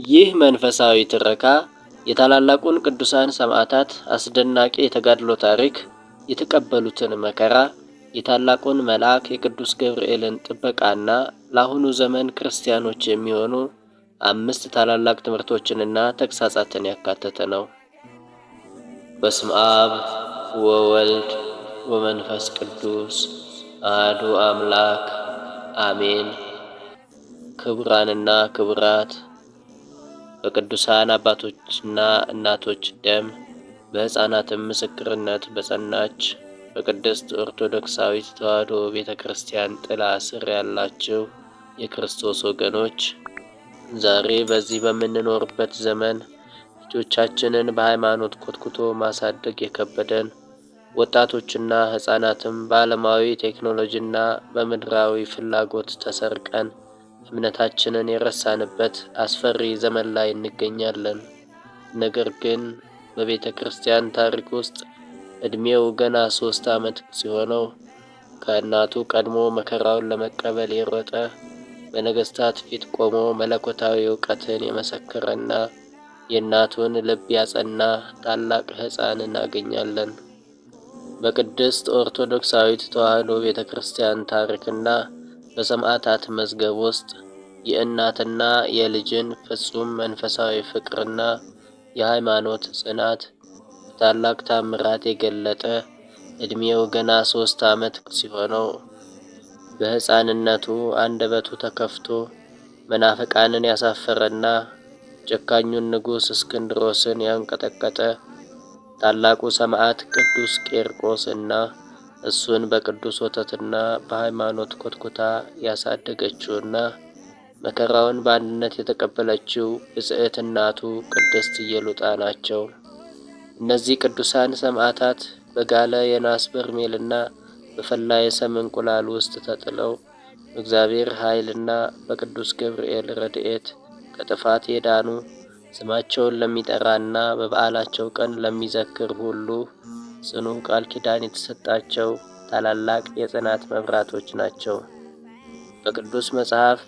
ይህ መንፈሳዊ ትረካ የታላላቁን ቅዱሳን ሰማዕታት አስደናቂ የተጋድሎ ታሪክ፣ የተቀበሉትን መከራ፣ የታላቁን መልአክ የቅዱስ ገብርኤልን ጥበቃና ለአሁኑ ዘመን ክርስቲያኖች የሚሆኑ 5 ታላላቅ ትምህርቶችንና ተግሳጻትን ያካተተ ነው። በስመ አብ ወወልድ ወመንፈስ ቅዱስ አሐዱ አምላክ አሜን። ክቡራንና ክቡራት፣ በቅዱሳን አባቶችና እናቶች ደም በሕፃናትም ምስክርነት በጸናች በቅድስት ኦርቶዶክሳዊት ተዋሕዶ ቤተ ክርስቲያን ጥላ ስር ያላችሁ የክርስቶስ ወገኖች፣ ዛሬ በዚህ በምንኖርበት ዘመን ልጆቻችንን በሃይማኖት ኮትኩቶ ማሳደግ የከበደን ወጣቶችና ሕፃናትም በዓለማዊ ቴክኖሎጂና በምድራዊ ፍላጎት ተሰርቀን እምነታችንን የረሳንበት አስፈሪ ዘመን ላይ እንገኛለን። ነገር ግን በቤተ ክርስቲያን ታሪክ ውስጥ ዕድሜው ገና 3 ዓመት ሲሆነው ከእናቱ ቀድሞ መከራውን ለመቀበል የሮጠ በነገሥታት ፊት ቆሞ መለኮታዊ ዕውቀትን የመሰከረና የእናቱን ልብ ያጸና ታላቅ ሕፃን እናገኛለን። በቅድስት ኦርቶዶክሳዊት ተዋሕዶ ቤተ ክርስቲያን ታሪክና በሰማዕታት መዝገብ ውስጥ የእናትና የልጅን ፍጹም መንፈሳዊ ፍቅርና የሃይማኖት ጽናት በታላቅ ታምራት የገለጠ ዕድሜው ገና 3 ዓመት ሲሆነው በሕፃንነቱ አንደበቱ ተከፍቶ መናፍቃንን ያሳፈረና ጨካኙን ንጉሥ እስክንድሮስን ያንቀጠቀጠ ታላቁ ሰማዕት ቅዱስ ቄርቆስ እና እሱን በቅዱስ ወተትና በሃይማኖት ኮትኩታ ያሳደገችውና መከራውን በአንድነት የተቀበለችው ብጽዕት እናቱ ቅድስት ኢየሉጣ ናቸው። እነዚህ ቅዱሳን ሰማዕታት በጋለ የናስ በርሜልና በፈላ የሰም እንቁላል ውስጥ ተጥለው በእግዚአብሔር ኃይልና በቅዱስ ገብርኤል ረድኤት ከጥፋት የዳኑ ስማቸውን ለሚጠራና በበዓላቸው ቀን ለሚዘክር ሁሉ ጽኑ ቃል ኪዳን የተሰጣቸው ታላላቅ የጽናት መብራቶች ናቸው። በቅዱስ መጽሐፍ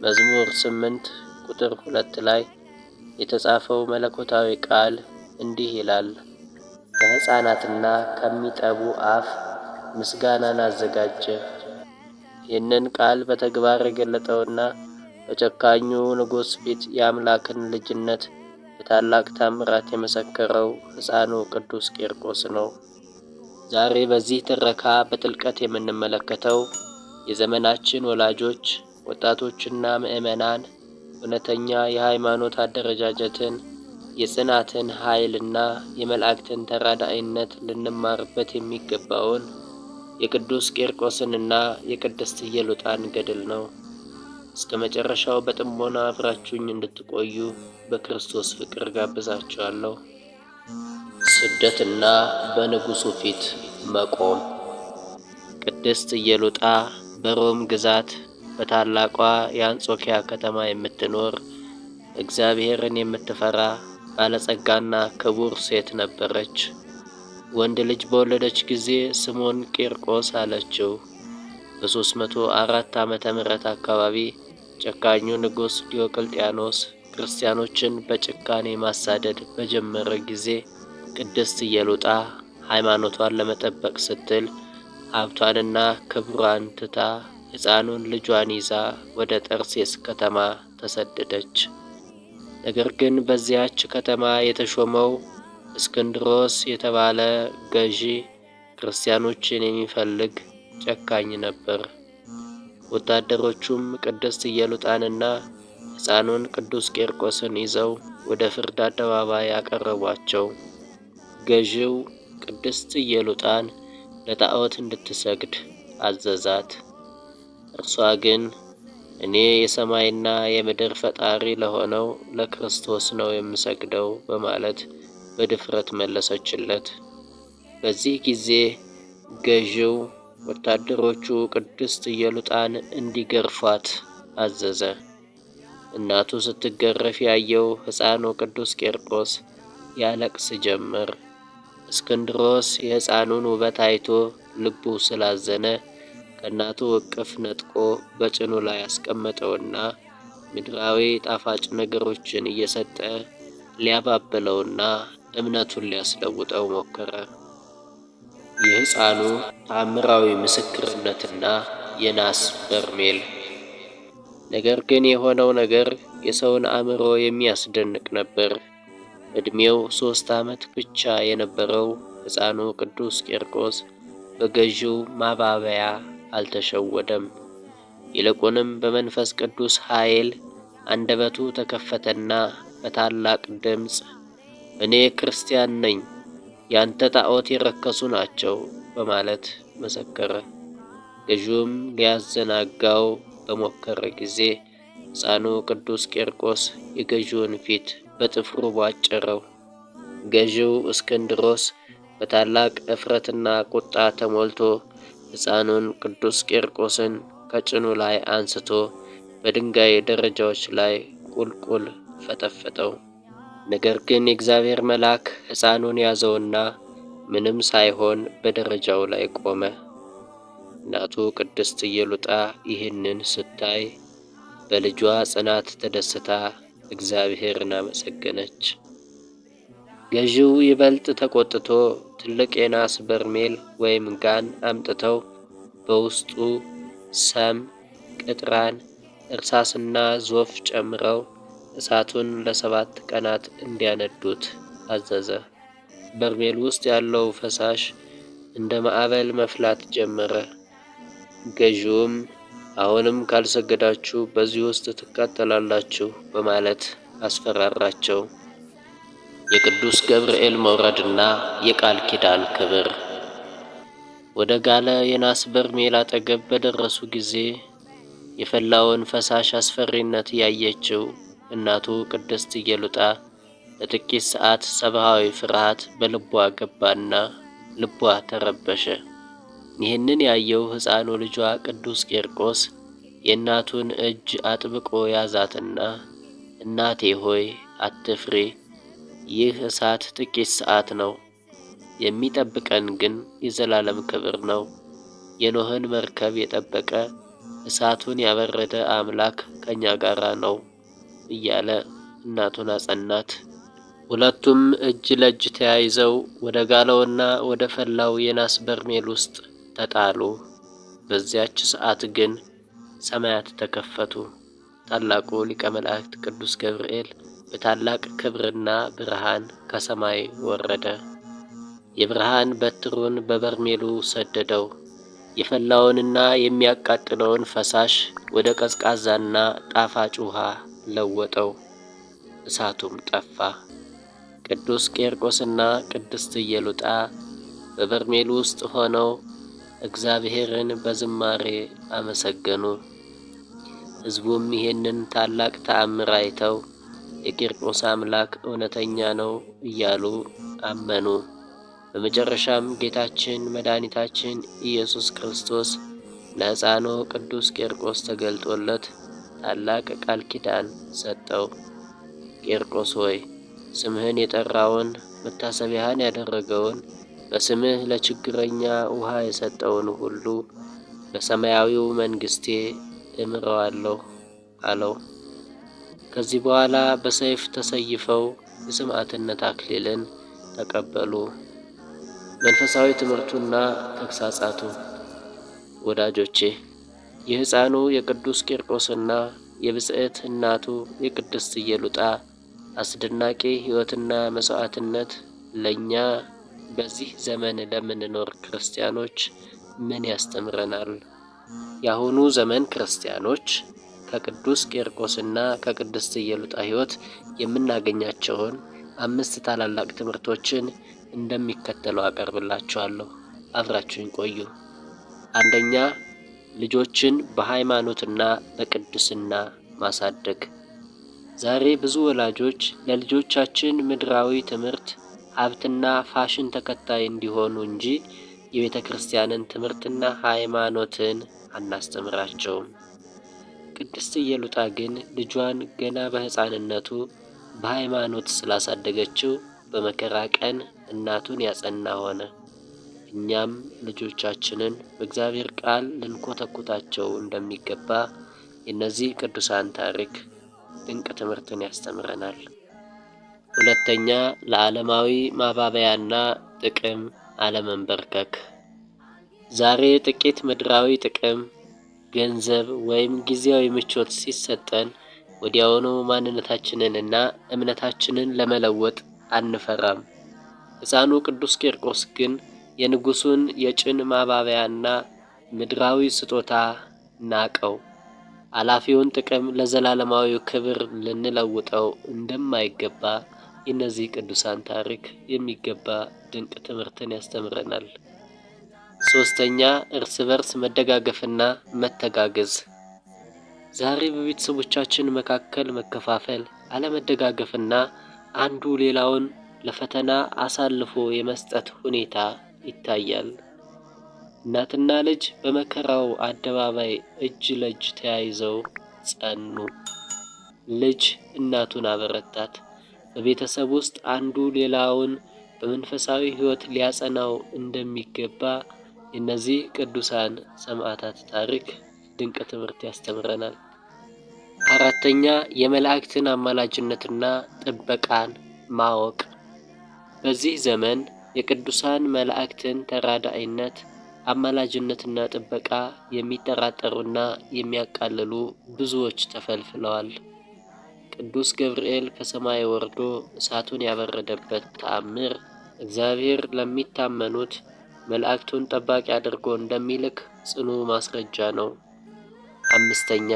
መዝሙር 8 ቁጥር 2 ላይ የተጻፈው መለኮታዊ ቃል እንዲህ ይላል፣ ከሕፃናትና ከሚጠቡ አፍ ምስጋናን አዘጋጀህ። ይህንን ቃል በተግባር የገለጠውና በጨካኙ ንጉሥ ፊት የአምላክን ልጅነት በታላቅ ታምራት የመሰከረው ሕፃኑ ቅዱስ ቄርቆስ ነው። ዛሬ በዚህ ትረካ በጥልቀት የምንመለከተው የዘመናችን ወላጆች፣ ወጣቶችና ምዕመናን እውነተኛ የሃይማኖት አደረጃጀትን፣ የጽናትን ኃይልና የመላእክትን ተራዳኢነት ልንማርበት የሚገባውን የቅዱስ ቄርቆስንና የቅድስት ኢየሉጣን ገድል ነው። እስከ መጨረሻው በጥሞና አብራችሁኝ እንድትቆዩ በክርስቶስ ፍቅር ጋብዛችኋለሁ። ስደትና በንጉሡ ፊት መቆም። ቅድስት ኢየሉጣ በሮም ግዛት በታላቋ የአንጾኪያ ከተማ የምትኖር እግዚአብሔርን የምትፈራ ባለጸጋና ክቡር ሴት ነበረች። ወንድ ልጅ በወለደች ጊዜ ስሙን ቂርቆስ አለችው። በ304 ዓመተ ምህረት አካባቢ ጨካኙ ንጉሥ ዲዮቅልጥያኖስ ክርስቲያኖችን በጭካኔ ማሳደድ በጀመረ ጊዜ ቅድስት ኢየሉጣ ሃይማኖቷን ለመጠበቅ ስትል ሀብቷንና ክብሯን ትታ ሕፃኑን ልጇን ይዛ ወደ ጠርሴስ ከተማ ተሰደደች። ነገር ግን በዚያች ከተማ የተሾመው እስክንድሮስ የተባለ ገዢ ክርስቲያኖችን የሚፈልግ ጨካኝ ነበር። ወታደሮቹም ቅድስት ኢየሉጣንና ሕፃኑን ቅዱስ ቄርቆስን ይዘው ወደ ፍርድ አደባባይ አቀረቧቸው። ገዢው ቅድስት ኢየሉጣን ለጣዖት እንድትሰግድ አዘዛት። እርሷ ግን እኔ የሰማይና የምድር ፈጣሪ ለሆነው ለክርስቶስ ነው የምሰግደው በማለት በድፍረት መለሰችለት። በዚህ ጊዜ ገዢው ወታደሮቹ ቅድስት ኢየሉጣን እንዲገርፏት አዘዘ። እናቱ ስትገረፍ ያየው ሕፃኑ ቅዱስ ቄርቆስ ያለቅስ ጀመር። እስክንድሮስ የሕፃኑን ውበት አይቶ ልቡ ስላዘነ ከእናቱ እቅፍ ነጥቆ በጭኑ ላይ አስቀመጠውና ምድራዊ ጣፋጭ ነገሮችን እየሰጠ ሊያባብለውና እምነቱን ሊያስለውጠው ሞከረ። የሕፃኑ ተአምራዊ ምስክርነትና የናስ በርሜል። ነገር ግን የሆነው ነገር የሰውን አእምሮ የሚያስደንቅ ነበር። ዕድሜው 3 ዓመት ብቻ የነበረው ሕፃኑ ቅዱስ ቂርቆስ በገዢው ማባበያ አልተሸወደም። ይልቁንም በመንፈስ ቅዱስ ኃይል አንደበቱ ተከፈተና በታላቅ ድምፅ እኔ ክርስቲያን ነኝ፣ ያንተ ጣዖት የረከሱ ናቸው በማለት መሰከረ። ገዢውም ሊያዘናጋው በሞከረ ጊዜ ሕፃኑ ቅዱስ ቂርቆስ የገዢውን ፊት በጥፍሩ ቧጨረው። ገዢው እስክንድሮስ በታላቅ እፍረትና ቁጣ ተሞልቶ ሕፃኑን ቅዱስ ቂርቆስን ከጭኑ ላይ አንስቶ በድንጋይ ደረጃዎች ላይ ቁልቁል ፈጠፈጠው። ነገር ግን የእግዚአብሔር መልአክ ሕፃኑን ያዘውና ምንም ሳይሆን በደረጃው ላይ ቆመ። እናቱ ቅድስት ኢየሉጣ ይህንን ስታይ በልጇ ጽናት ተደስታ እግዚአብሔርን አመሰገነች። ገዢው ይበልጥ ተቆጥቶ ትልቅ የናስ በርሜል ወይም ጋን አምጥተው በውስጡ ሰም፣ ቅጥራን፣ እርሳስና ዞፍ ጨምረው እሳቱን ለ7 ቀናት እንዲያነዱት አዘዘ። በርሜል ውስጥ ያለው ፈሳሽ እንደ ማዕበል መፍላት ጀመረ። ገዢውም አሁንም ካልሰገዳችሁ በዚህ ውስጥ ትቃጠላላችሁ በማለት አስፈራራቸው። የቅዱስ ገብርኤል መውረድና የቃል ኪዳን ክብር። ወደ ጋለ የናስ በርሜል አጠገብ በደረሱ ጊዜ የፈላውን ፈሳሽ አስፈሪነት ያየችው እናቱ ቅድስት ኢየሉጣ ለጥቂት ሰዓት ሰብአዊ ፍርሃት በልቧ ገባና ልቧ ተረበሸ። ይህንን ያየው ሕፃኑ ልጇ ቅዱስ ቂርቆስ የእናቱን እጅ አጥብቆ ያዛትና እናቴ ሆይ አትፍሪ፣ ይህ እሳት ጥቂት ሰዓት ነው፣ የሚጠብቀን ግን የዘላለም ክብር ነው። የኖህን መርከብ የጠበቀ እሳቱን ያበረደ አምላክ ከእኛ ጋር ነው እያለ እናቱን አጸናት። ሁለቱም እጅ ለእጅ ተያይዘው ወደ ጋለውና ወደ ፈላው የናስ በርሜል ውስጥ ተጣሉ። በዚያች ሰዓት ግን ሰማያት ተከፈቱ። ታላቁ ሊቀ መላእክት ቅዱስ ገብርኤል በታላቅ ክብርና ብርሃን ከሰማይ ወረደ። የብርሃን በትሩን በበርሜሉ ሰደደው። የፈላውንና የሚያቃጥለውን ፈሳሽ ወደ ቀዝቃዛና ጣፋጭ ውሃ ለወጠው። እሳቱም ጠፋ። ቅዱስ ቂርቆስና ቅድስት ኢየሉጣ በበርሜሉ ውስጥ ሆነው እግዚአብሔርን በዝማሬ አመሰገኑ። ሕዝቡም ይህንን ታላቅ ተአምር አይተው የቂርቆስ አምላክ እውነተኛ ነው እያሉ አመኑ። በመጨረሻም ጌታችን መድኃኒታችን ኢየሱስ ክርስቶስ ለሕፃኑ ቅዱስ ቂርቆስ ተገልጦለት ታላቅ ቃል ኪዳን ሰጠው። ቂርቆስ ሆይ ስምህን የጠራውን መታሰቢያህን ያደረገውን በስምህ ለችግረኛ ውሃ የሰጠውን ሁሉ በሰማያዊው መንግሥቴ እምረዋለሁ አለው። ከዚህ በኋላ በሰይፍ ተሰይፈው የሰማዕትነት አክሊልን ተቀበሉ። መንፈሳዊ ትምህርቱና ተግሳጻቱ። ወዳጆቼ የሕፃኑ የቅዱስ ቂርቆስና የብጽዕት እናቱ የቅድስት ኢየሉጣ አስደናቂ ሕይወትና መሥዋዕትነት ለእኛ በዚህ ዘመን ለምንኖር ክርስቲያኖች ምን ያስተምረናል? የአሁኑ ዘመን ክርስቲያኖች ከቅዱስ ቂርቆስና ከቅድስት ኢየሉጣ ሕይወት የምናገኛቸውን 5 ታላላቅ ትምህርቶችን እንደሚከተለው አቀርብላችኋለሁ። አብራችሁኝ ቆዩ። አንደኛ፣ ልጆችን በሃይማኖትና በቅድስና ማሳደግ። ዛሬ ብዙ ወላጆች ለልጆቻችን ምድራዊ ትምህርት፣ ሀብትና ፋሽን ተከታይ እንዲሆኑ እንጂ የቤተ ክርስቲያንን ትምህርትና ሃይማኖትን አናስተምራቸውም። ቅድስት ኢየሉጣ ግን ልጇን ገና በሕፃንነቱ በሃይማኖት ስላሳደገችው በመከራ ቀን እናቱን ያጸና ሆነ። እኛም ልጆቻችንን በእግዚአብሔር ቃል ልንኮተኩታቸው እንደሚገባ የእነዚህ ቅዱሳን ታሪክ ድንቅ ትምህርትን ያስተምረናል። ሁለተኛ፣ ለዓለማዊ ማባበያና ጥቅም አለመንበርከክ። ዛሬ ጥቂት ምድራዊ ጥቅም፣ ገንዘብ ወይም ጊዜያዊ ምቾት ሲሰጠን ወዲያውኑ ማንነታችንንና እምነታችንን ለመለወጥ አንፈራም። ሕፃኑ ቅዱስ ቂርቆስ ግን የንጉሡን የጭን ማባበያና ምድራዊ ስጦታ ናቀው። አላፊውን ጥቅም ለዘላለማዊ ክብር ልንለውጠው እንደማይገባ የእነዚህ ቅዱሳን ታሪክ የሚገባ ድንቅ ትምህርትን ያስተምረናል። ሶስተኛ፣ እርስ በርስ መደጋገፍና መተጋገዝ። ዛሬ በቤተሰቦቻችን መካከል መከፋፈል፣ አለመደጋገፍና አንዱ ሌላውን ለፈተና አሳልፎ የመስጠት ሁኔታ ይታያል። እናትና ልጅ በመከራው አደባባይ እጅ ለእጅ ተያይዘው ጸኑ። ልጅ እናቱን አበረታት። በቤተሰብ ውስጥ አንዱ ሌላውን በመንፈሳዊ ሕይወት ሊያጸናው እንደሚገባ የእነዚህ ቅዱሳን ሰማዕታት ታሪክ ድንቅ ትምህርት ያስተምረናል። አራተኛ፣ የመላእክትን አማላጅነትና ጥበቃን ማወቅ። በዚህ ዘመን የቅዱሳን መላእክትን ተራዳኢነት፣ አማላጅነትና ጥበቃ የሚጠራጠሩና የሚያቃልሉ ብዙዎች ተፈልፍለዋል። ቅዱስ ገብርኤል ከሰማይ ወርዶ እሳቱን ያበረደበት ተአምር እግዚአብሔር ለሚታመኑት መላእክቱን ጠባቂ አድርጎ እንደሚልክ ጽኑ ማስረጃ ነው። አምስተኛ፣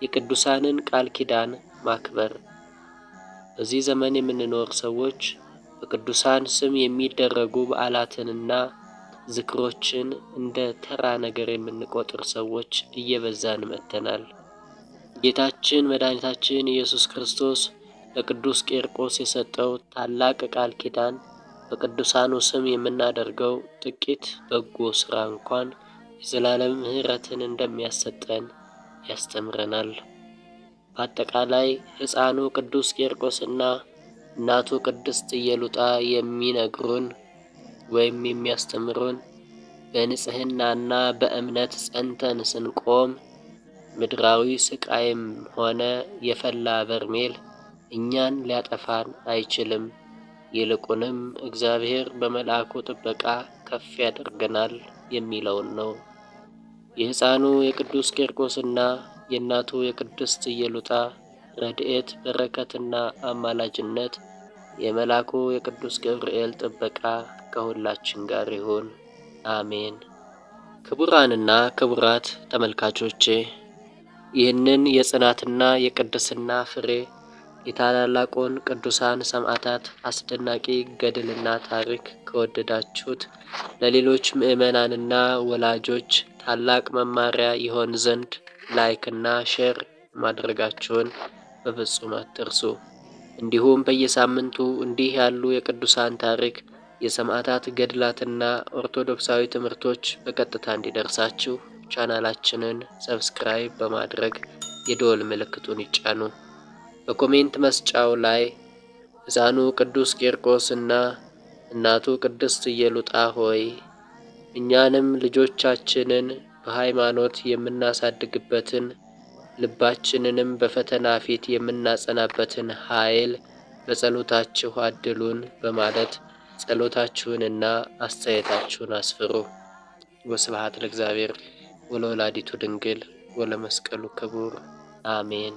የቅዱሳንን ቃል ኪዳን ማክበር። በዚህ ዘመን የምንኖር ሰዎች በቅዱሳን ስም የሚደረጉ በዓላትንና ዝክሮችን እንደ ተራ ነገር የምንቆጥር ሰዎች እየበዛን መጥተናል። ጌታችን መድኃኒታችን ኢየሱስ ክርስቶስ ለቅዱስ ቂርቆስ የሰጠው ታላቅ ቃል ኪዳን በቅዱሳኑ ስም የምናደርገው ጥቂት በጎ ሥራ እንኳን የዘላለም ምሕረትን እንደሚያሰጠን ያስተምረናል። በአጠቃላይ ሕፃኑ ቅዱስ ቂርቆስና እናቱ ቅድስት ኢየሉጣ የሚነግሩን ወይም የሚያስተምሩን በንጽሕናና በእምነት ጸንተን ስንቆም ምድራዊ ስቃይም ሆነ የፈላ በርሜል እኛን ሊያጠፋን አይችልም። ይልቁንም እግዚአብሔር በመልአኩ ጥበቃ ከፍ ያደርገናል የሚለውን ነው። የሕፃኑ የቅዱስ ቂርቆስና የእናቱ የቅድስት ኢየሉጣ ረድኤት በረከትና አማላጅነት የመልአኩ የቅዱስ ገብርኤል ጥበቃ ከሁላችን ጋር ይሁን፣ አሜን። ክቡራንና ክቡራት ተመልካቾቼ ይህንን የጽናትና የቅድስና ፍሬ የታላላቁን ቅዱሳን ሰማዕታት አስደናቂ ገድልና ታሪክ ከወደዳችሁት ለሌሎች ምዕመናንና ወላጆች ታላቅ መማሪያ ይሆን ዘንድ ላይክና ሼር ማድረጋችሁን በፍጹም አትርሱ። እንዲሁም በየሳምንቱ እንዲህ ያሉ የቅዱሳን ታሪክ፣ የሰማዕታት ገድላትና ኦርቶዶክሳዊ ትምህርቶች በቀጥታ እንዲደርሳችሁ ቻናላችንን ሰብስክራይብ በማድረግ የደወል ምልክቱን ይጫኑ። በኮሜንት መስጫው ላይ ሕፃኑ ቅዱስ ቂርቆስና እናቱ ቅድስት ኢየሉጣ ሆይ እኛንም ልጆቻችንን በሃይማኖት የምናሳድግበትን ልባችንንም በፈተና ፊት የምናጸናበትን ኃይል በጸሎታችሁ አድሉን በማለት ጸሎታችሁንና አስተያየታችሁን አስፍሩ። ወስብሐት ለእግዚአብሔር ወለወላዲቱ ድንግል ወለመስቀሉ ክቡር አሜን።